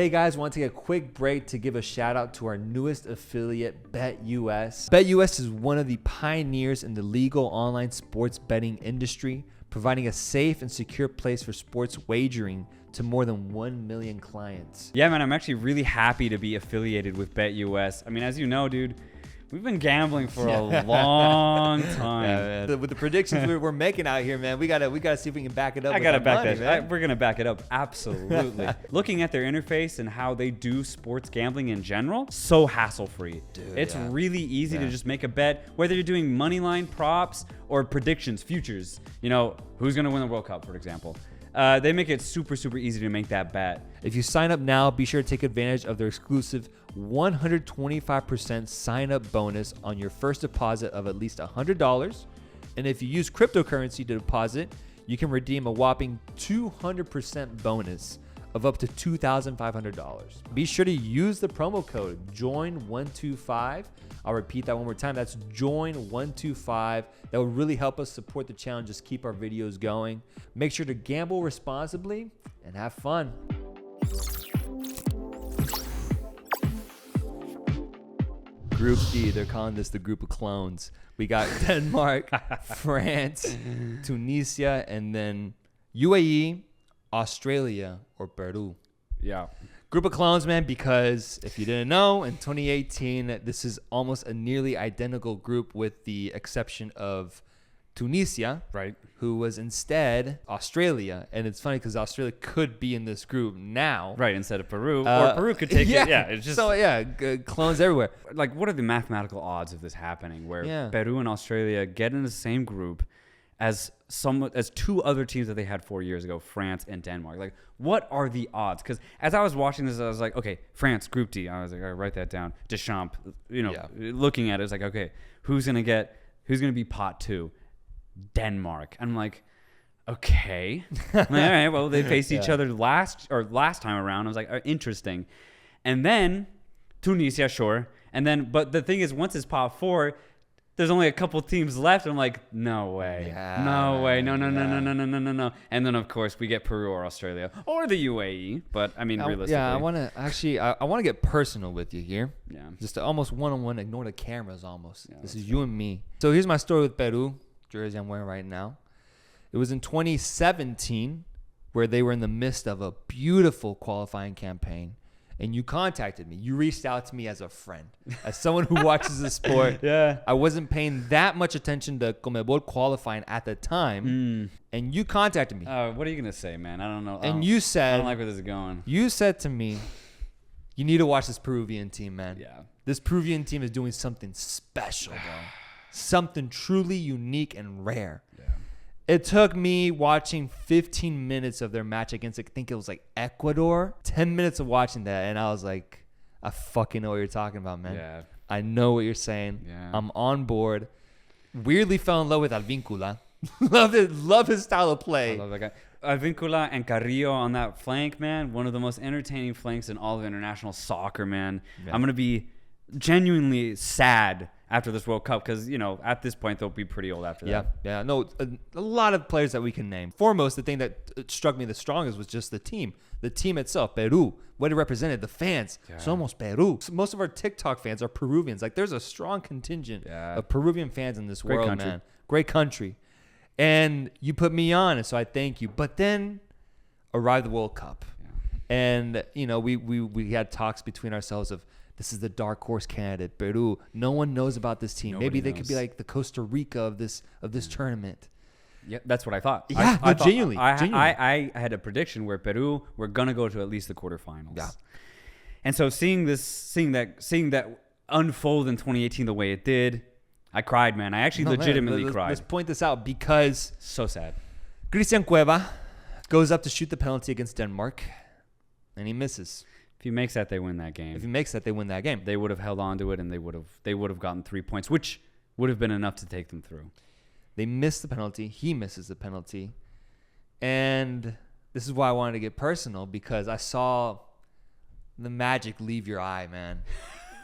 Hey guys, want to take a quick break to give a shout out to our newest affiliate, BetUS. BetUS is one of the pioneers in the legal online sports betting industry, providing a safe and secure place for sports wagering to more than 1 million clients. Yeah, man, I'm actually really happy to be affiliated with BetUS. I mean, as you know, dude, we've been gambling for a long time. Yeah, with the predictions we're making out here, man, we gotta see if we can back it up. I gotta back money, that. We're gonna back it up, absolutely. Looking at their interface and how they do sports gambling in general, so hassle-free. Dude, it's really easy to just make a bet, whether you're doing money line props or predictions, futures. You know, who's gonna win the World Cup, for example. They make it super, super easy to make that bet. If you sign up now, be sure to take advantage of their exclusive 125% sign-up bonus on your first deposit of at least $100. And if you use cryptocurrency to deposit, you can redeem a whopping 200% bonus of up to $2,500. Be sure to use the promo code JOIN125. I'll repeat that one more time. That's JOIN125. That will really help us support the channel, just keep our videos going. Make sure to gamble responsibly and have fun. Group D, they're calling this the group of clones. We got Denmark, France, Tunisia, and then UAE, Australia, or Peru. Yeah. Group of clones, man, because if you didn't know, in 2018, this is almost a nearly identical group with the exception of Tunisia, right, who was instead Australia. And it's funny because Australia could be in this group now. Right, instead of Peru. Or Peru could take it. Yeah, it's just... So, yeah, clones everywhere. Like, what are the mathematical odds of this happening where Peru and Australia get in the same group as two other teams that they had 4 years ago, France and Denmark? Like, what are the odds? Because as I was watching this, I was like, okay, France, Group D. I was like, all right, write that down. Deschamps, looking at it, it's like, okay, who's gonna be pot 2? Denmark. I'm like, okay. All right, well, they faced each other last time around. I was like, interesting. And then Tunisia, sure. And then, but the thing is, once it's pot 4, there's only a couple teams left. I'm like, no way. No way. No. And then, of course, we get Peru or Australia or the UAE. But, I mean, realistically. Yeah, I want to get personal with you here. Yeah. Just to almost one-on-one, ignore the cameras almost. Yeah, this is you and me. So here's my story with Peru, jersey I'm wearing right now. It was in 2017 where they were in the midst of a beautiful qualifying campaign. And you contacted me. You reached out to me as a friend, as someone who watches the sport. Yeah. I wasn't paying that much attention to CONMEBOL qualifying at the time. And you contacted me. What are you going to say, man? I don't know. And you said... I don't like where this is going. You said to me, you need to watch this Peruvian team, man. Yeah. This Peruvian team is doing something special, bro. Something truly unique and rare. Yeah. It took me watching 15 minutes of their match against, I think it was like Ecuador. 10 minutes of watching that, and I was like, I fucking know what you're talking about, man. Yeah. I know what you're saying. Yeah. I'm on board. Weirdly fell in love with Advíncula. Love his style of play. I love that guy. Advíncula and Carrillo on that flank, man. One of the most entertaining flanks in all of international soccer, man. Yeah. I'm going to be genuinely sad after this World Cup, because, you know, at this point, they'll be pretty old after that. Yeah. No, a lot of players that we can name. Foremost, the thing that struck me the strongest was just the team. The team itself, Peru, what it represented, the fans. Yeah. Somos Peru. So most of our TikTok fans are Peruvians. Like, there's a strong contingent of Peruvian fans in this world, country. Man. Great country. And you put me on, and so I thank you. But then arrived the World Cup. Yeah. And, you know, we had talks between ourselves of, this is the dark horse candidate, Peru. No one knows about this team. Maybe they could be like the Costa Rica of this tournament. Yeah, that's what I thought. Yeah, I genuinely. I had a prediction where Peru were gonna go to at least the quarterfinals. Yeah. And so seeing that unfold in 2018 the way it did, I cried, man. I actually legitimately cried. Let's point this out because so sad. Christian Cueva goes up to shoot the penalty against Denmark, and he misses. If he makes that, they win that game. They would have held on to it, and they would have gotten 3 points, which would have been enough to take them through. They missed the penalty. He misses the penalty. And this is why I wanted to get personal, because I saw the magic leave your eye, man.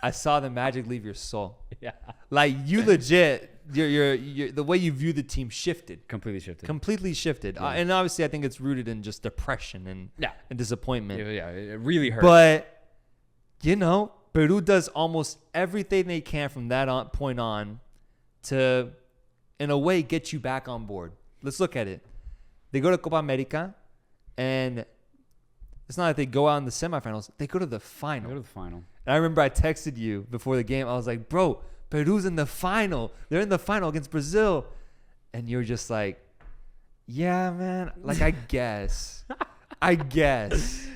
I saw the magic leave your soul. Yeah. Like, you legit the way you view the team shifted. Completely shifted. Completely shifted. Yeah. And obviously, I think it's rooted in just depression and disappointment. Yeah, it really hurt. But, Peru does almost everything they can from that point on to, in a way, get you back on board. Let's look at it. They go to Copa America, and it's not like they go out in the semifinals. They go to the final. And I remember I texted you before the game. I was like, bro, Peru's in the final. They're in the final against Brazil. And you're just like, yeah, man. Like, I guess.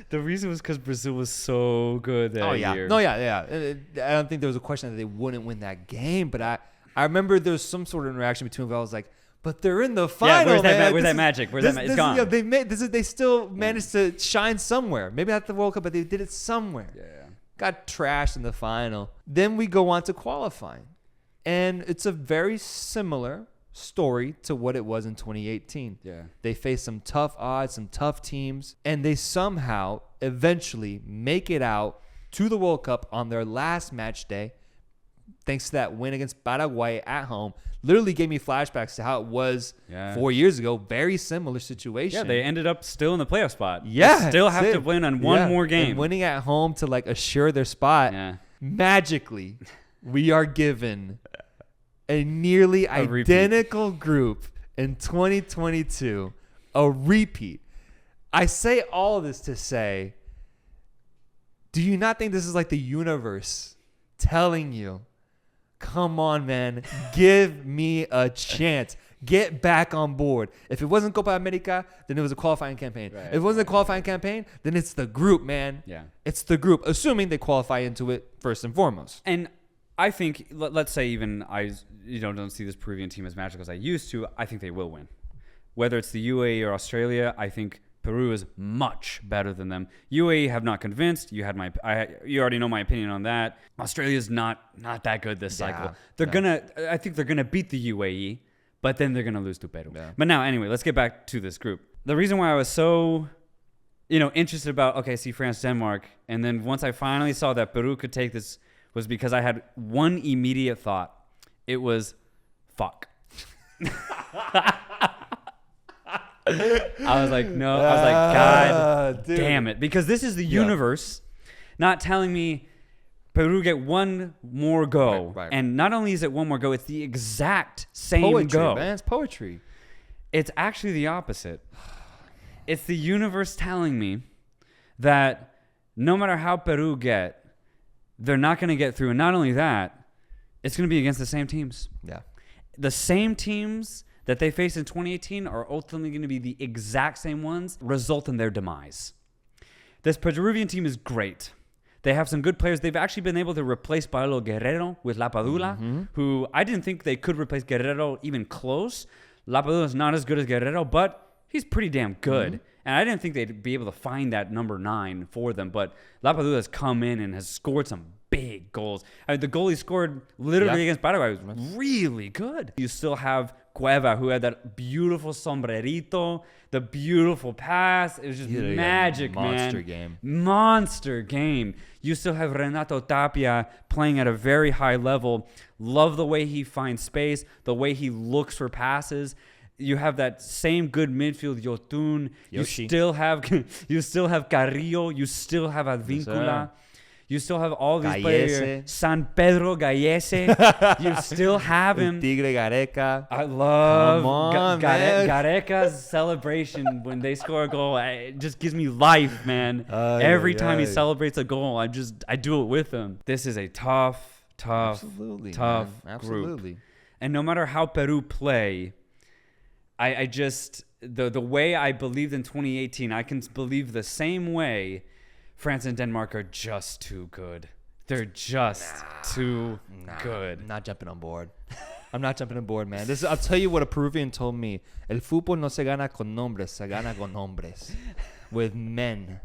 The reason was because Brazil was so good that year. No, yeah. I don't think there was a question that they wouldn't win that game. But I remember there was some sort of interaction between them. I was like, but they're in the final. Yeah, where's that magic? It's gone. They still managed to shine somewhere. Maybe not the World Cup, but they did it somewhere. Yeah. Got trashed in the final. Then we go on to qualifying. And it's a very similar story to what it was in 2018. Yeah. They face some tough odds, some tough teams, and they somehow eventually make it out to the World Cup on their last match day. Thanks to that win against Paraguay at home. Literally gave me flashbacks to how it was 4 years ago. Very similar situation. Yeah, they ended up still in the playoff spot. Yeah. They still have to win on one more game. And winning at home to assure their spot. Yeah. Magically, we are given a nearly identical group in 2022. A repeat. I say all of this to say, do you not think this is like the universe telling you, come on, man, give me a chance. Get back on board. If it wasn't Copa America, then it was a qualifying campaign. If it wasn't a qualifying campaign, then it's the group, man. Yeah. It's the group, assuming they qualify into it first and foremost. And I think, let's say even I don't see this Peruvian team as magical as I used to, I think they will win. Whether it's the UAE or Australia, I think Peru is much better than them. UAE have not convinced. You already know my opinion on that. Australia's not that good this cycle. I think they're gonna beat the UAE, but then they're gonna lose to Peru. Yeah. But now, anyway, let's get back to this group. The reason why I was so, interested about see France, Denmark, and then once I finally saw that Peru could take this was because I had one immediate thought. It was, fuck. I was like, no. I was like, God damn it. Because this is the universe not telling me Peru get one more go. Right. And not only is it one more go, it's the exact same go. Man, it's poetry. It's actually the opposite. It's the universe telling me that no matter how Peru get, they're not going to get through. And not only that, it's going to be against the same teams. Yeah. The same teams that they faced in 2018 are ultimately going to be the exact same ones, result in their demise. This Peruvian team is great. They have some good players. They've actually been able to replace Paolo Guerrero with La Padula, who I didn't think they could replace Guerrero even close. La Padula is not as good as Guerrero, but he's pretty damn good. And I didn't think they'd be able to find that number 9 for them, but La Padula has come in and has scored some big goals. I mean, the goal he scored literally against Paraguay was really good. You still have Cueva, who had that beautiful sombrerito, the beautiful pass. It was just magic, man. Monster game. You still have Renato Tapia playing at a very high level. Love the way he finds space, the way he looks for passes. You have that same good midfield, Yotun. You still have Carrillo. You still have Advíncula. You still have all these players. San Pedro Gallese. You still have him. Tigre Gareca. I love Gareca's celebration when they score a goal. It just gives me life, man. Every time he celebrates a goal, I do it with him. This is a tough group. And no matter how Peru play, I just the way I believed in 2018, I can believe the same way. France and Denmark are just too good. They're just too good. I'm not jumping on board. I'm not jumping on board, man. I'll tell you what a Peruvian told me. El fútbol no se gana con nombres, se gana con hombres. With men.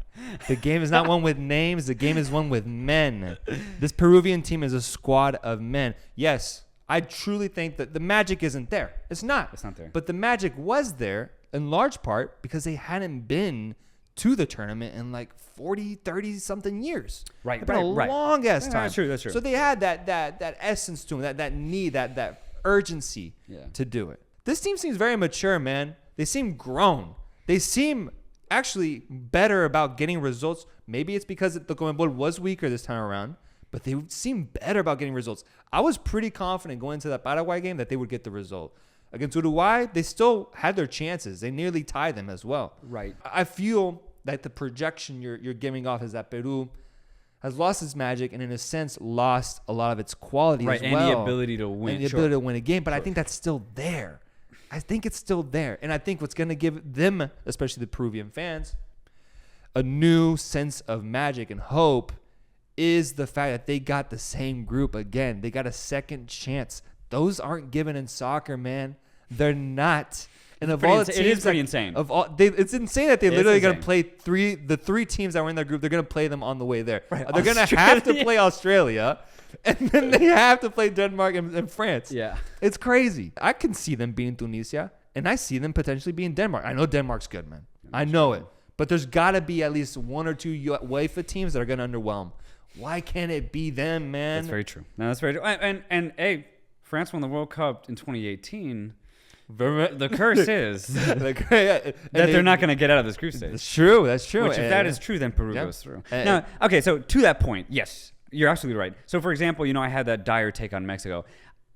The game is not won with names. The game is won with men. This Peruvian team is a squad of men. Yes, I truly think that the magic isn't there. It's not. It's not there. But the magic was there in large part because they hadn't been to the tournament in 30 something years. Right. It's been a long ass time. That's true. So they had that essence to them, that need, that urgency to do it. This team seems very mature, man. They seem grown. They seem actually better about getting results. Maybe it's because the Conmebol was weaker this time around, but they seem better about getting results. I was pretty confident going into that Paraguay game that they would get the result. Against Uruguay, they still had their chances. They nearly tied them as well. Right. I feel that the projection you're giving off is that Peru has lost its magic and in a sense lost a lot of its quality as well. And the ability to win. And the ability to win a game. But I think that's still there. I think it's still there. And I think what's going to give them, especially the Peruvian fans, a new sense of magic and hope is the fact that they got the same group again. They got a second chance. Those aren't given in soccer, man. They're not. And of all the teams, it is pretty insane. It's insane that they literally going to play the three teams that were in that group. They're going to play them on the way there. Right. They're going to have to play Australia, and then they have to play Denmark and France. Yeah, it's crazy. I can see them being Tunisia, and I see them potentially being Denmark. I know Denmark's good, man. I know it, but there's got to be at least one or two UEFA teams that are going to underwhelm. Why can't it be them, man? That's very true. No, that's very true. And hey, France won the World Cup in 2018. The curse is that they're not going to get out of this group stage. That's true. Which, if that is true, then Peru goes through. Now, okay, so to that point, yes, you're absolutely right. So, for example, I had that dire take on Mexico.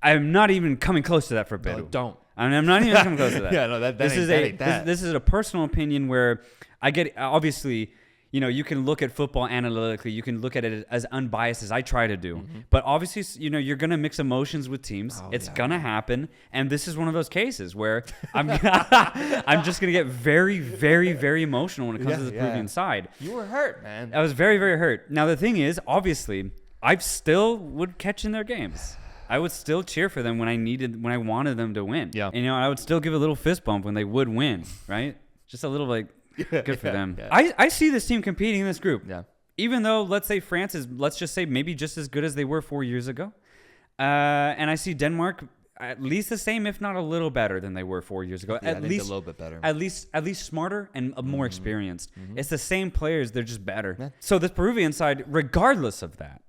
I'm not even coming close to that for Peru. No, don't. I'm not even coming close to that. Yeah, no, this is a personal opinion where I get, obviously, you can look at football analytically. You can look at it as unbiased as I try to do. Mm-hmm. But obviously, you're going to mix emotions with teams. It's going to happen. And this is one of those cases where I'm just going to get very, very, very emotional when it comes to the Peruvian side. You were hurt, man. I was very, very hurt. Now, the thing is, obviously, I still would catch in their games. I would still cheer for them when I wanted them to win. Yeah. And, I would still give a little fist bump when they would win, right? Just a little good for them. Yeah. I see this team competing in this group. Yeah. Even though, let's say France is, let's just say maybe just as good as they were 4 years ago. And I see Denmark at least the same, if not a little better than they were 4 years ago. Yeah, at least a little bit better. At least smarter and more experienced. Mm-hmm. It's the same players. They're just better. Yeah. So this Peruvian side, regardless of that,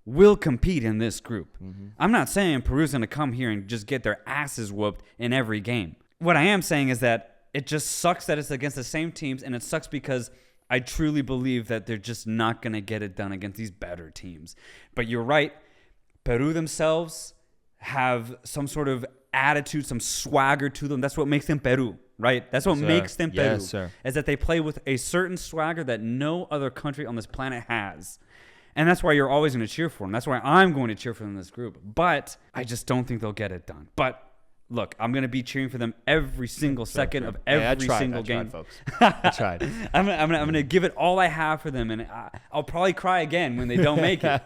will compete in this group. Mm-hmm. I'm not saying Peru's going to come here and just get their asses whooped in every game. What I am saying is that it just sucks that it's against the same teams, and it sucks because I truly believe that they're just not going to get it done against these better teams. But you're right. Peru themselves have some sort of attitude, some swagger to them. That's what makes them Peru, right? That's what makes them Peru. Yes, sir. Is that they play with a certain swagger that no other country on this planet has. And that's why you're always going to cheer for them. That's why I'm going to cheer for them in this group. But I just don't think they'll get it done. But look, I'm going to be cheering for them every single second of every single game. Folks. I tried. I'm going to give it all I have for them, and I'll probably cry again when they don't make it.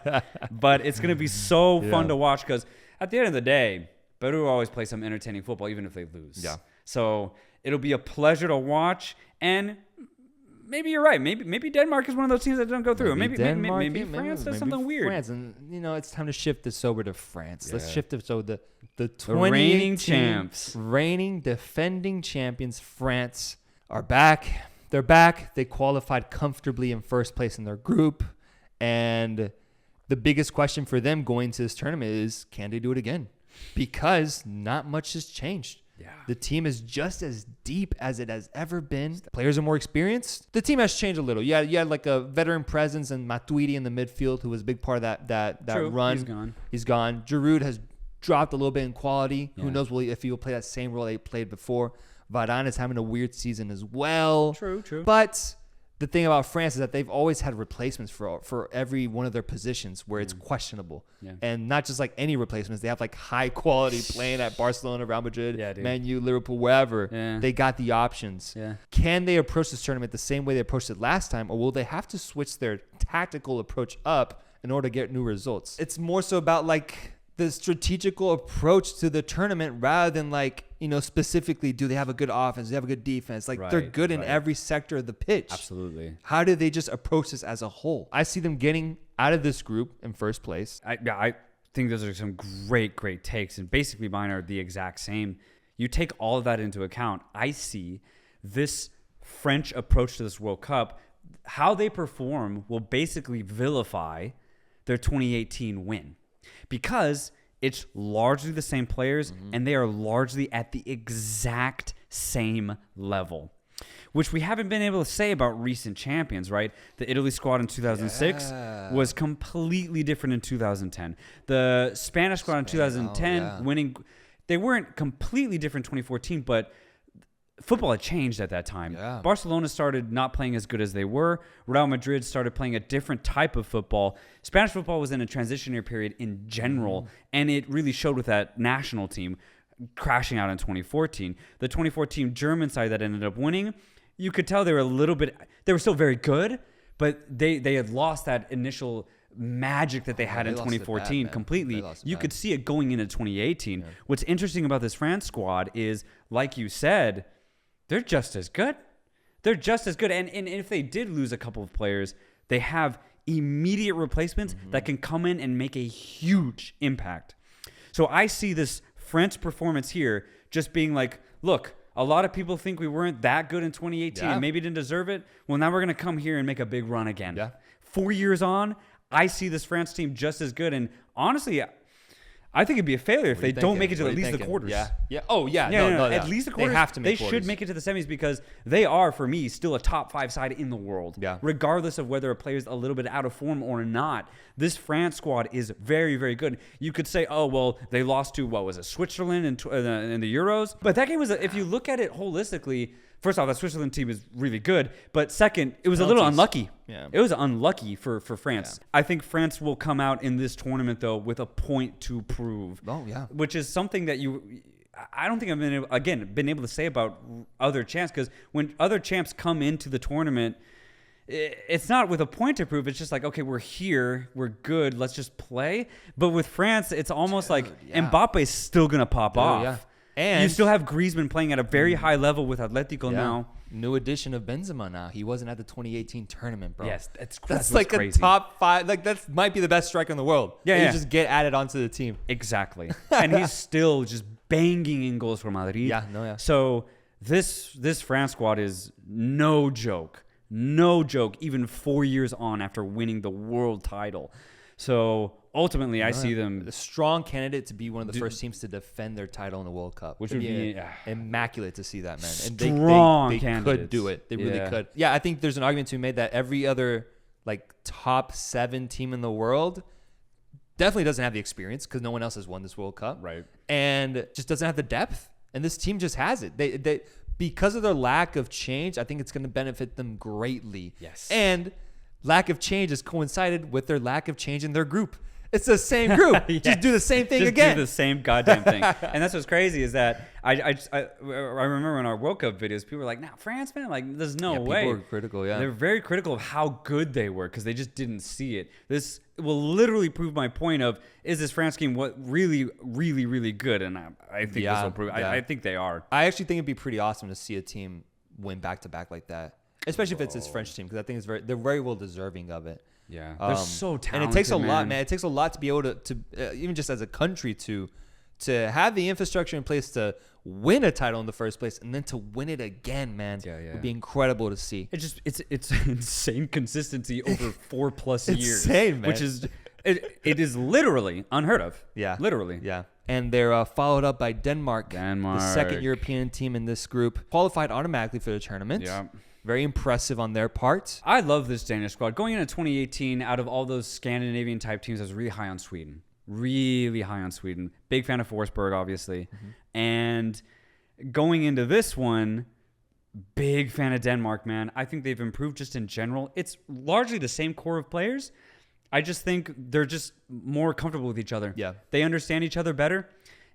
But it's going to be so fun to watch because at the end of the day, Peru always plays some entertaining football, even if they lose. Yeah. So it'll be a pleasure to watch, and maybe you're right. Maybe Denmark is one of those teams that don't go through. Maybe France does something weird. France, and it's time to shift this over to France. Yeah. Let's shift it so the reigning champs, reigning defending champions, France are back. They're back. They qualified comfortably in first place in their group, and the biggest question for them going to this tournament is, can they do it again? Because not much has changed. Yeah. The team is just as deep as it has ever been. Players are more experienced. The team has changed a little. You had like a veteran presence and Matuidi in the midfield, who was a big part of that True. run. He's gone. Giroud has dropped a little bit in quality. Yeah. Who knows if he will play that same role that he played before. Varane is having a weird season as well. True. But the thing about France is that they've always had replacements for every one of their positions where it's questionable. Yeah. And not just like any replacements. They have like high quality playing at Barcelona, Real Madrid, Man U, Liverpool, wherever. Yeah. They got the options. Yeah. Can they approach this tournament the same way they approached it last time, or will they have to switch their tactical approach up in order to get new results? It's more so about like the strategical approach to the tournament rather than like, specifically, do they have a good offense? Do they have a good defense? Like they're good in every sector of the pitch. Absolutely. How do they just approach this as a whole? I see them getting out of this group in first place. I think those are some great takes, and basically mine are the exact same. You take all of that into account. I see this French approach to this World Cup, how they perform will basically vilify their 2018 win. Because It's largely the same players, and they are largely at the exact same level, which we haven't been able to say about recent champions, right? The Italy squad in 2006 was completely different in 2010. The Spanish squad in 2010 winning, they weren't completely different in 2014, but football had changed at that time. Yeah. Barcelona started not playing as good as they were. Real Madrid started playing a different type of football. Spanish football was in a transitionary period in general, and it really showed with that national team crashing out in 2014. The 2014 German side that ended up winning, you could tell they were still very good, but they had lost that initial magic that they had in 2014 completely. You could see it going into 2018. Yeah. What's interesting about this France squad is, like you said, they're just as good. They're just as good. And if they did lose a couple of players, they have immediate replacements that can come in and make a huge impact. So I see this French performance here just being like, look, a lot of people think we weren't that good in 2018 and maybe didn't deserve it. Well, now we're going to come here and make a big run again. Yeah. 4 years on, I see this France team just as good. And honestly, I think it'd be a failure if they don't make it to at least the quarters. Yeah. Oh, yeah. No. At least the quarters. They have to make quarters. They should make it to the semis because they are, for me, still a top 5 side in the world. Yeah. Regardless of whether a player's a little bit out of form or not, this France squad is very, very good. You could say, oh, well, they lost to, what was it, Switzerland in the Euros? But that game was, if you look at it holistically, first off, that Switzerland team is really good. But second, it was a little unlucky. Yeah. It was unlucky for France. Yeah. I think France will come out in this tournament, though, with a point to prove. Oh, yeah. Which is something that I don't think I've been able to say about other champs, because when other champs come into the tournament, it's not with a point to prove. It's just like, okay, we're here, we're good, let's just play. But with France, it's almost Mbappe's still going to pop off. Yeah. And you still have Griezmann playing at a very high level with Atletico now. New addition of Benzema now. He wasn't at the 2018 tournament, bro. Yes, that's like crazy. A top 5. Like, that might be the best striker in the world. Yeah. You just get added onto the team. Exactly. And he's still just banging in goals for Madrid. Yeah. So this France squad is no joke. No joke, even 4 years on after winning the world title. So ultimately, I see them a strong candidate to be one of the first teams to defend their title in the World Cup, which would be immaculate to see that, man. And they could do it. They really could. Yeah, I think there's an argument to be made that every other top 7 team in the world definitely doesn't have the experience because no one else has won this World Cup, right? And just doesn't have the depth. And this team just has it. They because of their lack of change, I think it's going to benefit them greatly. Yes, and lack of change has coincided with their lack of change in their group. It's the same group. Yes. Just do the same thing again. Do the same goddamn thing. And that's what's crazy is that I remember in our World Cup videos, people were like, "Nah, France, man, like there's no way." People were critical. Yeah, they're very critical of how good they were because they just didn't see it. This will literally prove my point of is this France team what really, really, really good? And I think this will prove. Yeah. I think they are. I actually think it'd be pretty awesome to see a team win back to back like that, especially if it's this French team because I think they're very well deserving of it. Yeah, they're so talented, and it takes a lot, man. It takes a lot to be able to even just as a country to have the infrastructure in place to win a title in the first place, and then to win it again, man. Would be incredible to see. It's insane consistency over 4+ years, insane, man. Which is it is literally unheard of. Yeah, literally. Yeah, and they're followed up by Denmark, the second European team in this group, qualified automatically for the tournament. Yeah. Very impressive on their part. I love this Danish squad. Going into 2018, out of all those Scandinavian type teams, I was really high on Sweden. Really high on Sweden. Big fan of Forsberg, obviously. Mm-hmm. And going into this one, big fan of Denmark, man. I think they've improved just in general. It's largely the same core of players. I just think they're just more comfortable with each other. Yeah. They understand each other better,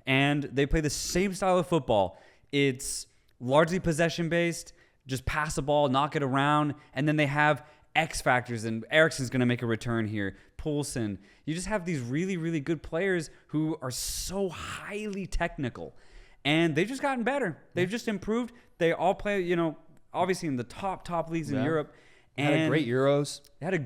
and they play the same style of football. It's largely possession-based. Just pass the ball, knock it around, and then they have X factors, and Eriksen's going to make a return here. Poulsen. You just have these really, really good players who are so highly technical, and they've just gotten better. They've just improved. They all play, obviously in the top leagues in Europe. And had a great Euros. They had a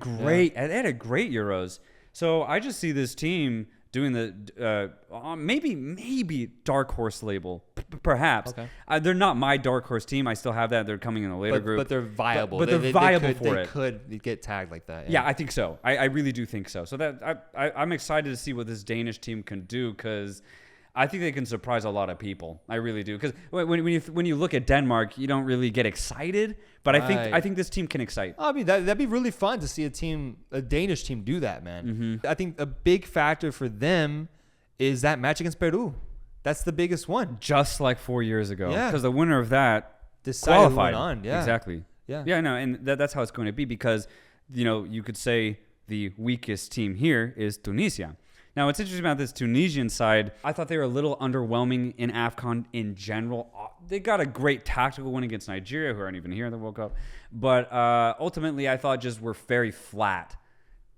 great Euros. So I just see this team doing the maybe dark horse label, perhaps. Okay. They're not my dark horse team. I still have that. They're coming in a later group. But they're viable. But they're viable for it. They could get tagged like that. Yeah, I think so. I really do think so. So that I'm excited to see what this Danish team can do, because I think they can surprise a lot of people. I really do. Because when you look at Denmark, you don't really get excited. But I think this team can excite. I mean, that'd be really fun to see a Danish team do that, man. Mm-hmm. I think a big factor for them is that match against Peru. That's the biggest one. Just like 4 years ago. Yeah. Because the winner of that decided qualified. Who went on. Yeah. Exactly. Yeah. Yeah, no, and that's how it's going to be, because, you could say the weakest team here is Tunisia. Now, what's interesting about this Tunisian side, I thought they were a little underwhelming in AFCON in general. They got a great tactical win against Nigeria, who aren't even here in the World Cup. But ultimately, I thought just were very flat.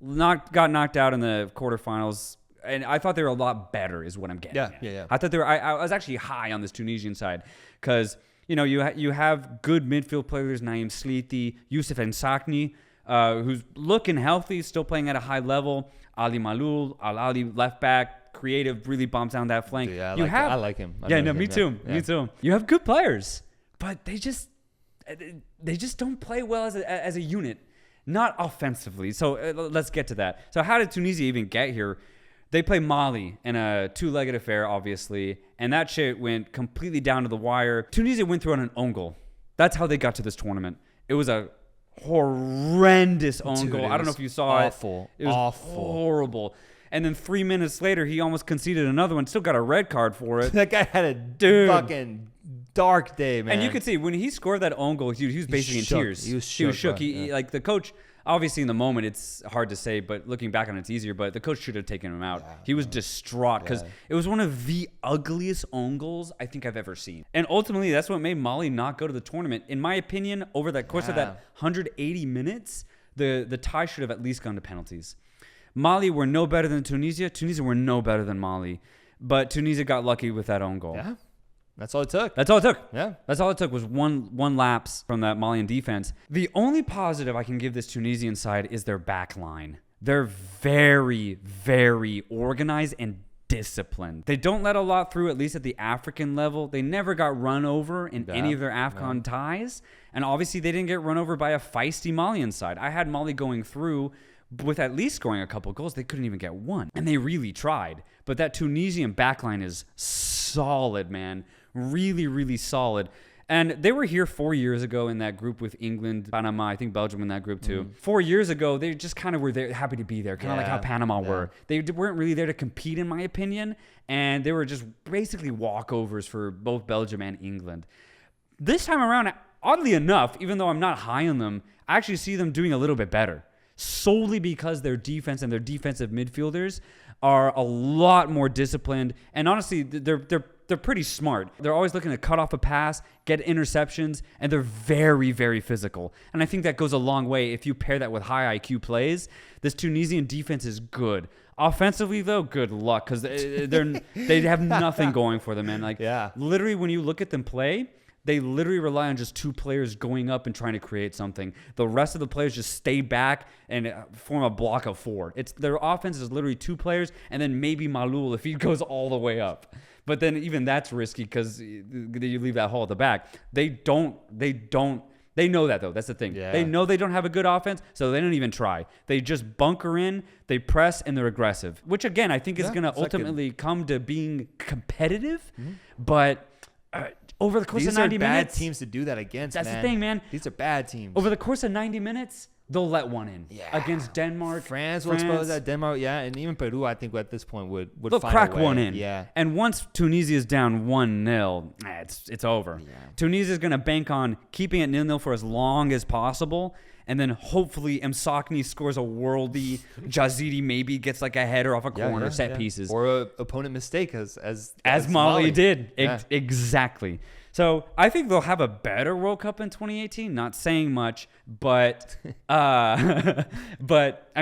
Got knocked out in the quarterfinals. And I thought they were a lot better, is what I'm getting at. Yeah. I thought they were. I was actually high on this Tunisian side, because you have good midfield players, Naim Sliti, Youssef Nsakni, who's looking healthy, still playing at a high level. Ali Malul, Al-Ali left back, creative, really bumps down that flank. Dude, I like him. Me too. You have good players, but they just don't play well as a unit, not offensively. So let's get to that. So how did Tunisia even get here? They play Mali in a two-legged affair, obviously, and that shit went completely down to the wire. Tunisia went through on an own goal. That's how they got to this tournament. It was a horrendous own goal. I don't know if you saw it. It was awful. Horrible. And then 3 minutes later, he almost conceded another one. Still got a red card for it. That guy had a fucking dark day, man. And you could see when he scored that own goal, he was basically in tears. He was shook. He, like the coach, obviously in the moment it's hard to say, but looking back on it, it's easier. But the coach should have taken him out. He was distraught because it was one of the ugliest own goals I think I've ever seen. And ultimately, that's what made Mali not go to the tournament. In my opinion, over the course of that 180 minutes, the tie should have at least gone to penalties. Mali were no better than Tunisia. Tunisia were no better than Mali. But Tunisia got lucky with that own goal. Yeah. That's all it took. Yeah. That's all it took was one lapse from that Malian defense. The only positive I can give this Tunisian side is their back line. They're very, very organized and disciplined. They don't let a lot through, at least at the African level. They never got run over in any of their AFCON ties. And obviously, they didn't get run over by a feisty Malian side. I had Mali going through with at least scoring a couple goals. They couldn't even get one. And they really tried. But that Tunisian backline is solid, man. Really, really solid. And they were here 4 years ago in that group with England, Panama, I think Belgium in that group too. 4 years ago, they just kind of were there, happy to be there, kind of like how Panama were. They weren't really there to compete, in my opinion, and they were just basically walkovers for both Belgium and England. This time around, oddly enough, even though I'm not high on them, I actually see them doing a little bit better, solely because their defense and their defensive midfielders are a lot more disciplined, and honestly, they're pretty smart. They're always looking to cut off a pass, get interceptions, and they're very, very physical. And I think that goes a long way if you pair that with high IQ plays. This Tunisian defense is good. Offensively, though, good luck, because they have nothing going for them, man. Literally, when you look at them play, they literally rely on just two players going up and trying to create something. The rest of the players just stay back and form a block of four. Their offense is literally two players, and then maybe Malul if he goes all the way up. But then even that's risky because you leave that hole at the back. They know that, though. That's the thing. Yeah. They know they don't have a good offense, so they don't even try. They just bunker in, they press, and they're aggressive, which, again, I think is going to ultimately come to being competitive. Mm-hmm. But over the course of 90 minutes... These are bad teams to do that against, That's the thing, man. These are bad teams. Over the course of 90 minutes... They'll let one in against Denmark. France will expose that. Denmark, and even Peru, I think at this point would they'll find crack a way. One in. Yeah, and once Tunisia's down 1-0, it's over. Yeah. Tunisia's going to bank on keeping it 0-0 for as long as possible, and then hopefully Msakni scores a worldie. Jazidi maybe gets like a header off a corner, set pieces, or a opponent mistake as Mali did. Exactly. So I think they'll have a better World Cup in 2018. Not saying much, but I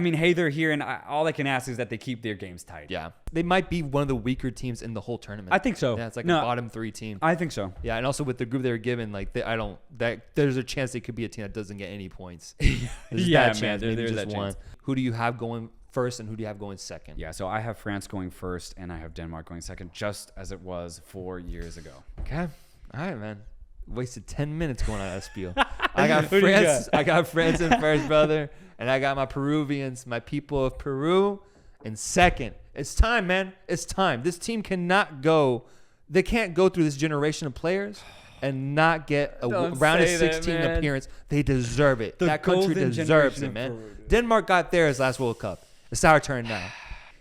mean, hey, they're here, and all I can ask is that they keep their games tight. Yeah, they might be one of the weaker teams in the whole tournament. I think so. Yeah, it's like a bottom three team. I think so. Yeah, and also with the group they were given, there's a chance they could be a team that doesn't get any points. There's that chance. Maybe just one. Who do you have going first, and who do you have going second? Yeah, so I have France going first, and I have Denmark going second, just as it was 4 years ago. Okay. All right, man. Wasted 10 minutes going on that spiel. I got France. I got France in first, brother, and I got my Peruvians, my people of Peru, in second. It's time, man. It's time. This team cannot go. They can't go through this generation of players and not get a round of 16 appearance. They deserve it. That country deserves it, man. Denmark got theirs last World Cup. It's our turn now.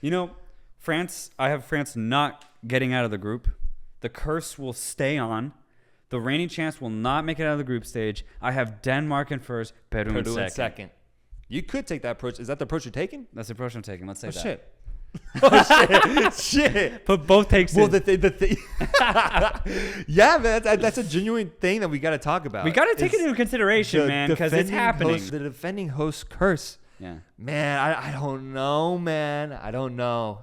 You know, France, I have France not getting out of the group. The curse will stay on. The reigning champs will not make it out of the group stage. I have Denmark in first, Peru in second. You could take that approach. Is that the approach you're taking? That's the approach I'm taking. Let's say that. Shit. Oh, shit. Put both takes in. Well, yeah, man, that's a genuine thing that we got to talk about. We got to take it into consideration, man, because it's happening. The defending host curse. Yeah. Man, I don't know, man. I don't know.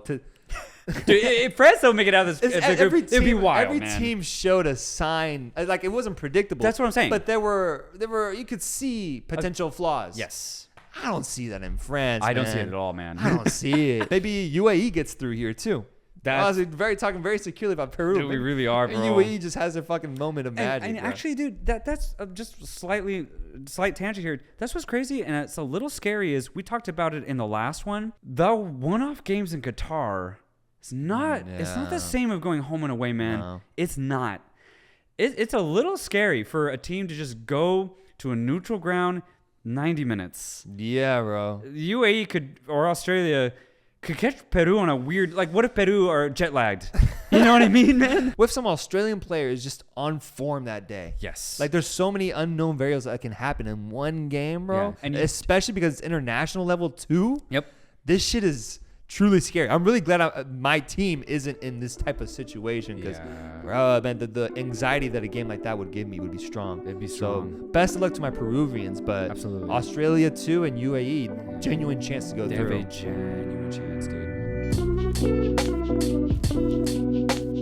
Dude, if France don't make it out of this group, it'd be wild, Every team showed a sign. Like, it wasn't predictable. That's what I'm saying. But there were you could see potential flaws. Yes. I don't see that in France. I don't see it at all, man. I don't see it. Maybe UAE gets through here too. I was talking very securely about Peru. Dude, we really are, bro. UAE just has their fucking moment of magic. And actually, dude, that's just slight tangent here. That's what's crazy, and it's a little scary. Is we talked about it in the last one. The one-off games in Qatar, it's not the same of going home and away, man. No. It's not. It's a little scary for a team to just go to a neutral ground. 90 minutes. Yeah, bro. UAE or Australia could catch Peru on a weird, like, what if Peru are jet lagged? You know what I mean, man? With some Australian players just on form that day. Yes. Like, there's so many unknown variables that can happen in one game, bro. Yeah. And especially because it's international level too. Yep. This shit is truly scary. I'm really glad my team isn't in this type of situation because, bro, man, the anxiety that a game like that would give me would be strong. It'd be strong. So, best of luck to my Peruvians, but absolutely. Australia too and UAE, genuine chance to go through. They have a genuine chance, dude.